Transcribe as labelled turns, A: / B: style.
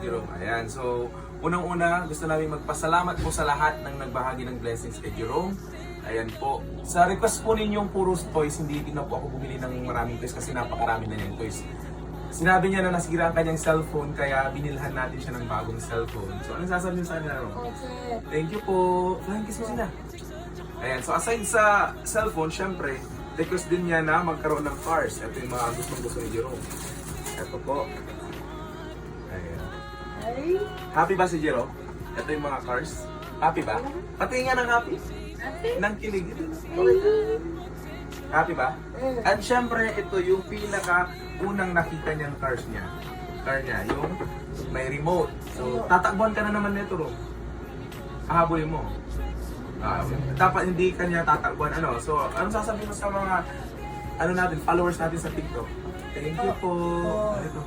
A: Jerome. Ayan, so unang-una gusto namin magpasalamat po sa lahat ng nagbahagi ng blessings kay Jerome. Ayan po. Sa request po ninyong puros toys, hindi din na po ako bumili ng maraming toys kasi napakarami na yung toys. Sinabi niya na nasira ang kanyang cellphone kaya binilhan natin siya ng bagong cellphone. So anong sasabihin sa kanya?
B: Okay.
A: Thank you po. Flying kiss mo sila. Ayan, so aside sa cellphone, syempre, request din niya na magkaroon ng cars. Ito yung mga gustong-gusto ni Jerome. Ito po. Ayan.
B: Ay.
A: Happy ba si Jerome? Ito yung mga cars. Happy ba? Pati nga ng happy. Nang kilig. Happy ba? At syempre, ito yung pinaka-unang nakita niyang cars niya. Car niya, yung may remote. So, tatakbuhan ka na naman nito, Ro. Hahabulin mo. Dapat hindi kanya tatakbuhan. Ano? So, anong sasabihin mo sa mga followers natin sa TikTok? Thank you po. Ito.